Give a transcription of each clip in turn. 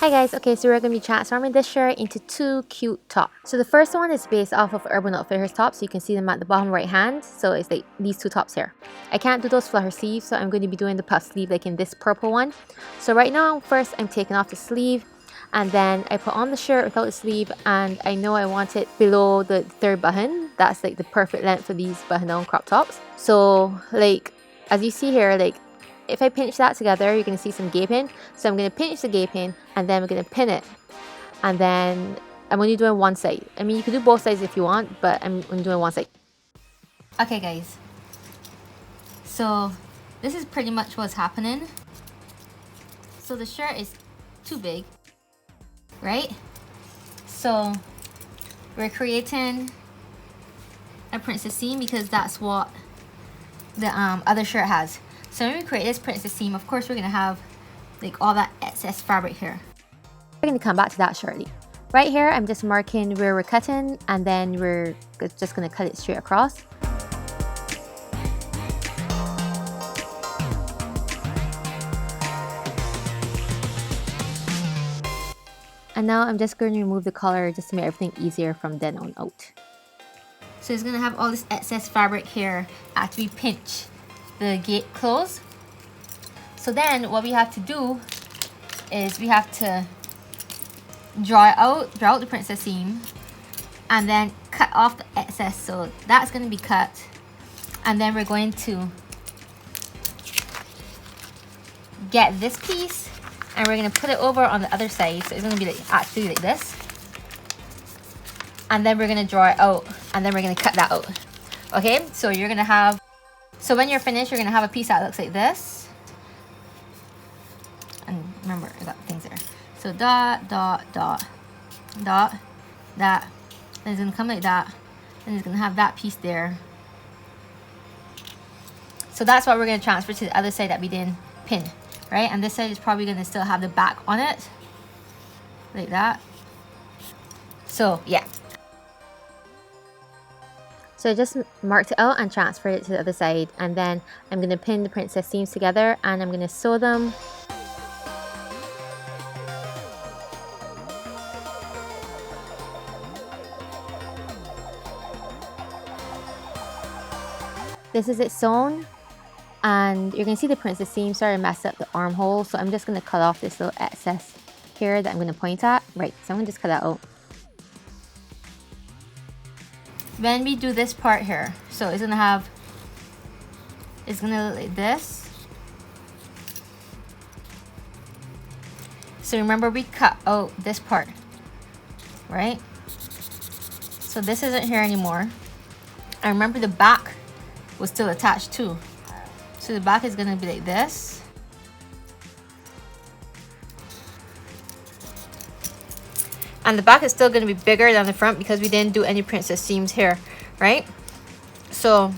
Hi guys, okay, so we're going to be transforming this shirt into two cute tops. So the first one is based off of Urban Outfitters tops, so you can see them at the bottom right hand. So it's like these two tops here. I can't do those flutter sleeves, so I'm going to be doing the puff sleeve like in this purple one. So right now, first I'm taking off the sleeve, and then I put on the shirt without the sleeve, and I know I want it below the third button. That's like the perfect length for these button-down crop tops. So like, as you see here, like, if I pinch that together, you're going to see some gaping. So I'm going to pinch the gaping and then we're going to pin it. And then I'm only doing one side. I mean, you can do both sides if you want, but I'm doing one side. Okay, guys. So this is pretty much what's happening. So the shirt is too big, right? So we're creating a princess seam because that's what the other shirt has. So when we create this princess seam, of course we're going to have like all that excess fabric here. We're going to come back to that shortly. Right here, I'm just marking where we're cutting, and then we're just going to cut it straight across. And now I'm just going to remove the collar just to make everything easier from then on out. So it's going to have all this excess fabric here after we pinch the gate close. So then what we have to do is we have to draw out the princess seam and then cut off the excess. So that's going to be cut, and then we're going to get this piece and we're going to put it over on the other side. So it's going to be like actually like this, and then we're going to draw it out, and then we're going to cut that out. Okay, so you're going to have, so when you're finished, you're going to have a piece that looks like this. And remember, I got things there. So dot, dot, dot, dot, that. Then it's going to come like that. And it's going to have that piece there. So that's what we're going to transfer to the other side that we didn't pin, right? And this side is probably going to still have the back on it. Like that. So, yeah. So I just marked it out and transferred it to the other side, and then I'm going to pin the princess seams together and I'm going to sew them. This is it sewn, and you're going to see the princess seam started to mess up the armhole, so I'm just going to cut off this little excess here that I'm going to point at. Right, so I'm going to just cut that out. When we do this part here, so it's gonna look like this. So remember, we cut out this part, right? So this isn't here anymore. And remember, the back was still attached too. So the back is gonna be like this. And the back is still going to be bigger than the front because we didn't do any princess seams here, right? So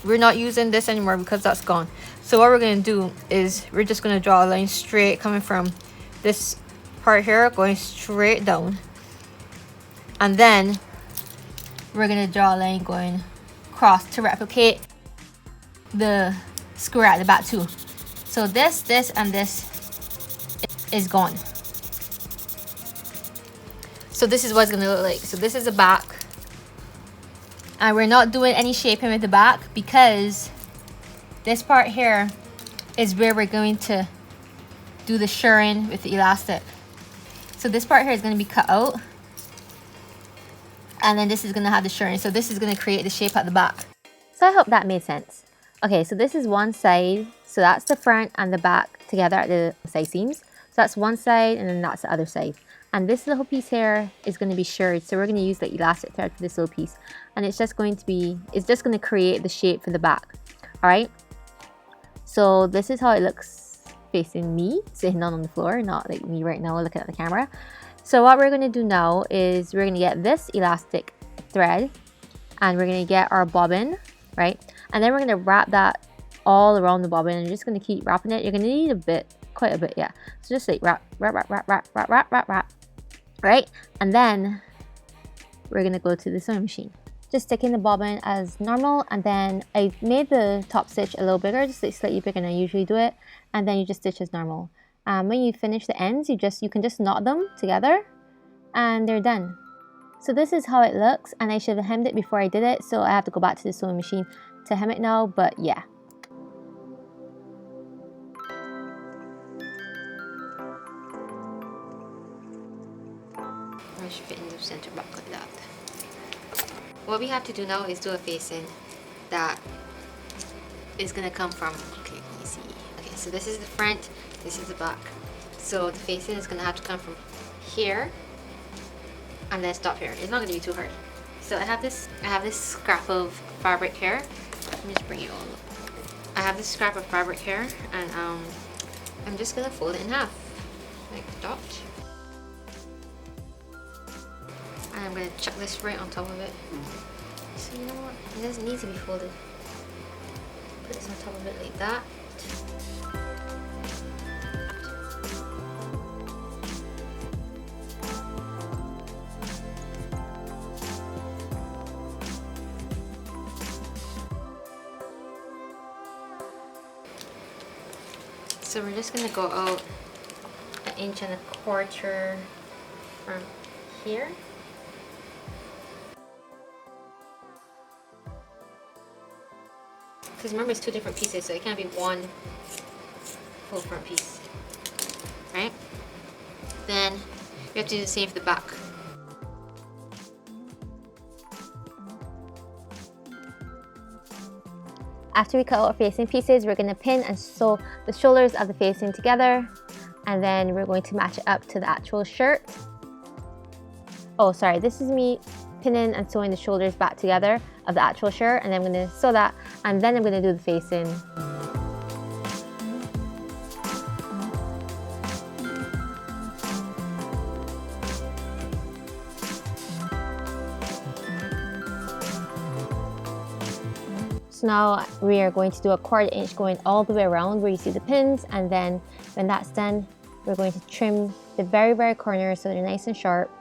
we're not using this anymore because that's gone. So what we're going to do is we're just going to draw a line straight coming from this part here, going straight down. And then we're going to draw a line going across to replicate the square at the back too. So this, and this is gone. So this is what it's going to look like. So this is the back. And we're not doing any shaping with the back because this part here is where we're going to do the shirring with the elastic. So this part here is going to be cut out. And then this is going to have the shirring. So this is going to create the shape at the back. So I hope that made sense. Okay, so this is one side. So that's the front and the back together at the side seams. So that's one side, and then that's the other side. And this little piece here is going to be shirred, so we're going to use the elastic thread for this little piece, and it's just going to create the shape for the back. All right, so this is how it looks facing me, sitting down on the floor, not like me right now looking at the camera. So what we're going to do now is we're going to get this elastic thread, and we're going to get our bobbin, right? And then we're going to wrap that all around the bobbin, and you're just going to keep wrapping it. You're going to need quite a bit, yeah. So just like wrap, right? And then we're gonna go to the sewing machine. Just sticking the bobbin as normal, and then I made the top stitch a little bigger, just like slightly bigger than I usually do it, and then you just stitch as normal. When you finish the ends, you can just knot them together and they're done. So this is how it looks, and I should have hemmed it before I did it, so I have to go back to the sewing machine to hem it now, but yeah. I should fit in the center back like that. What we have to do now is do a facing that is gonna come from, okay, let me see. Okay, so this is the front, this is the back. So the facing is gonna have to come from here and then stop here. It's not gonna be too hard. So I have this scrap of fabric here. Let me just bring it all up. I have this scrap of fabric here, and I'm just gonna fold it in half, like that. And I'm gonna chuck this right on top of it. So you know what? It doesn't need to be folded. Put this on top of it like that. So we're just gonna go out 1.25 inches from here. Because remember, it's 2 different pieces, so it can't be one full front piece, right? Then we have to do the same for the back. After we cut out our facing pieces, we're going to pin and sew the shoulders of the facing together, and then we're going to match it up to the actual shirt. Oh, sorry, this is me pinning and sewing the shoulders back together of the actual shirt, and then I'm going to sew that, and then I'm going to do the facing. So now we are going to do a 1/4 inch going all the way around where you see the pins, and then when that's done, we're going to trim the very corners so they're nice and sharp,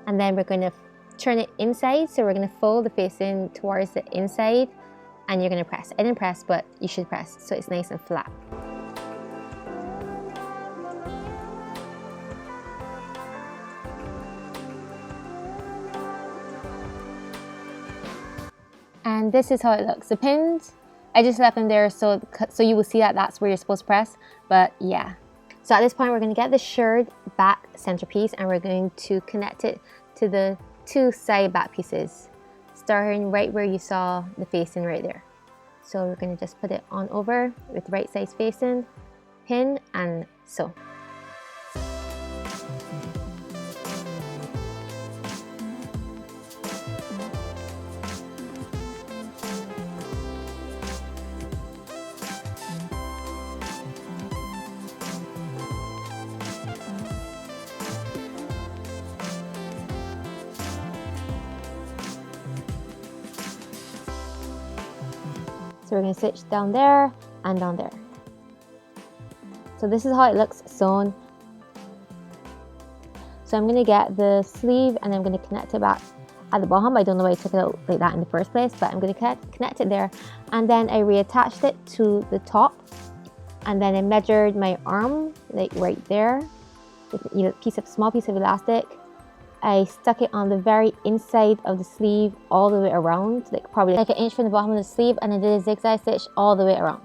and then we're going to turn it inside. So we're going to fold the facing towards the inside, and you're going to press. I didn't press, but you should press so it's nice and flat. And this is how it looks. The pins, I just left them there so you will see that that's where you're supposed to press, but yeah. So at this point, we're going to get the shirt back centerpiece, and we're going to connect it to the 2 side back pieces, starting right where you saw the facing right there. So we're going to just put it on over with the right size facing, pin and sew. So we're going to stitch down there and down there. So this is how it looks sewn. So I'm going to get the sleeve and I'm going to connect it back at the bottom. I don't know why I took it out like that in the first place, but I'm going to connect it there. And then I reattached it to the top. And then I measured my arm like right there with a small piece of elastic. I stuck it on the very inside of the sleeve all the way around, like probably like 1 inch from the bottom of the sleeve, and I did a zigzag stitch all the way around.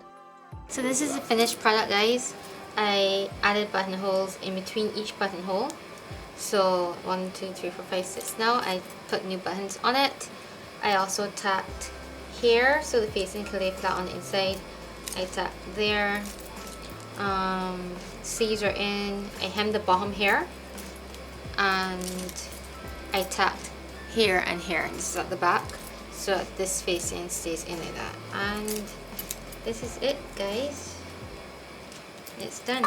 So this is the finished product, guys. I added buttonholes in between each buttonhole. So 1, 2, 3, 4, 5, 6. Now I put new buttons on it. I also tacked here so the facing can lay flat on the inside. I tacked there. Sleeves are in. I hemmed the bottom here. And I tacked here and here. This is at the back, so this facing stays in like that. And this is it, guys. It's done.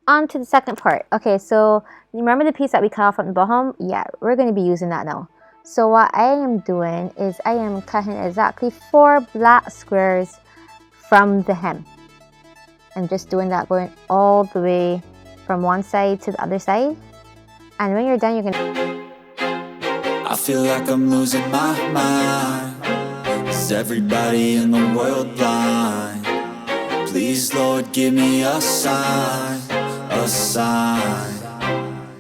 On to the second part. Okay, so remember the piece that we cut off from the bottom? Yeah, we're going to be using that now. So what I am doing is I am cutting exactly 4 black squares from the hem. I'm just doing that, going all the way from one side to the other side. And when you're done, you're gonna... I feel like I'm losing my mind. Is everybody in the world blind? Please, Lord, give me a sign, a sign.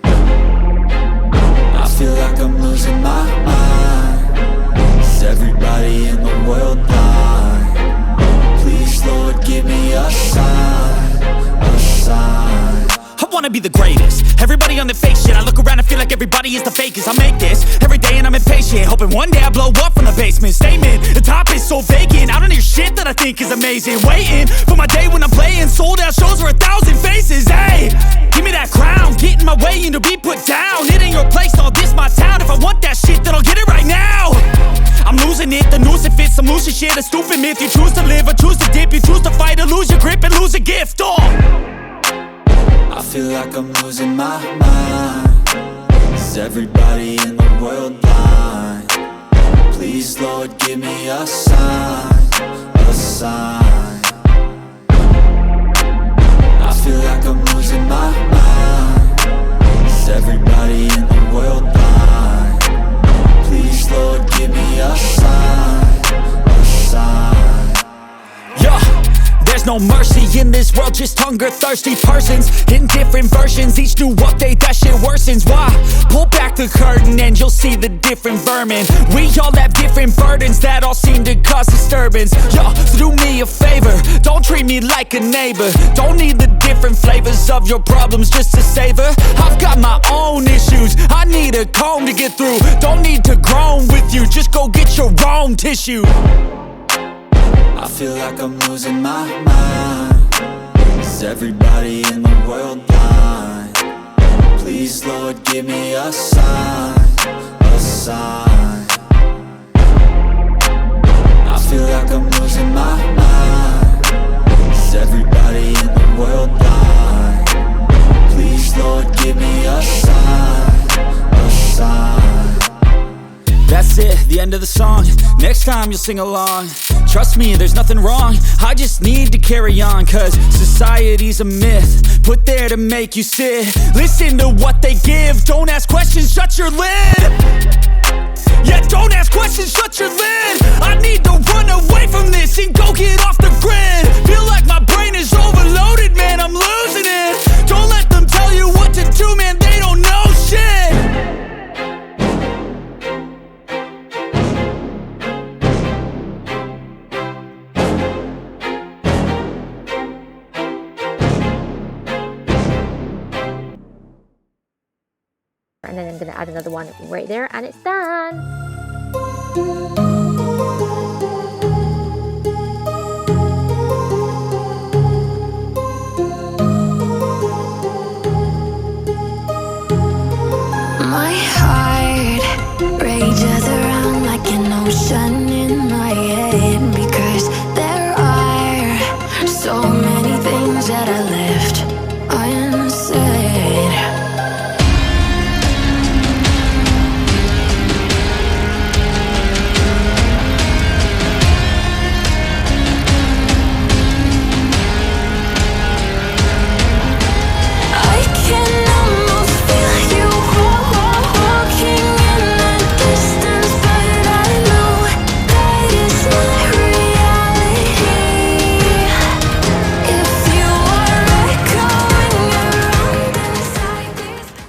I feel like I'm losing my mind. Is everybody in the world blind? Please, Lord, give me a sign, a sign. I wanna be the greatest. Everybody on the fake shit. I look around and feel like everybody is the fakest. I make this every day and I'm impatient, hoping one day I blow up from the basement. Statement, the top is so vacant. I don't hear shit that I think is amazing. Waiting for my day when I'm playing sold out shows for 1,000 faces. Hey, give me that crown, get in my way and to be put down. It ain't your place, all this my town. If I want that shit, then I'll get it right now. I'm losing it, the noose it fits, I'm losing shit. A stupid myth, you choose to live or choose to dip. You choose to fight or lose your grip and lose a gift. Oh, I feel like I'm losing my mind. Is everybody in the world blind? Please, Lord, give me a sign, a sign. I feel like I'm losing my mind. Is everybody in the world blind? Please, Lord, give me a sign, a sign. yeah. There's no mercy in this world, just hunger-thirsty persons in different versions, each new update, that shit worsens. Why? Pull back the curtain and you'll see the different vermin. We all have different burdens that all seem to cause disturbance. Yo, so do me a favor, don't treat me like a neighbor. Don't need the different flavors of your problems just to savor. I've got my own issues, I need a comb to get through. Don't need to groan with you, just go get your own tissue. I feel like I'm losing my mind. Is everybody in the world blind? Please, Lord, give me a sign, a sign. I feel like I'm losing my mind. Is everybody in the world blind? Please, Lord, give me a sign, a sign. That's it, the end of the song. Next time you'll sing along. Trust me, there's nothing wrong. I just need to carry on, cause society's a myth put there to make you sit. Listen to what they give. Don't ask questions, shut your lid. Yeah, don't ask questions, shut your lid. I need to run away from this and go get off the grid. Feel like my brain is overloaded, man, I'm losing it. Don't let them tell you what to do, man, they don't know shit. And then I'm gonna add another one right there and it's done.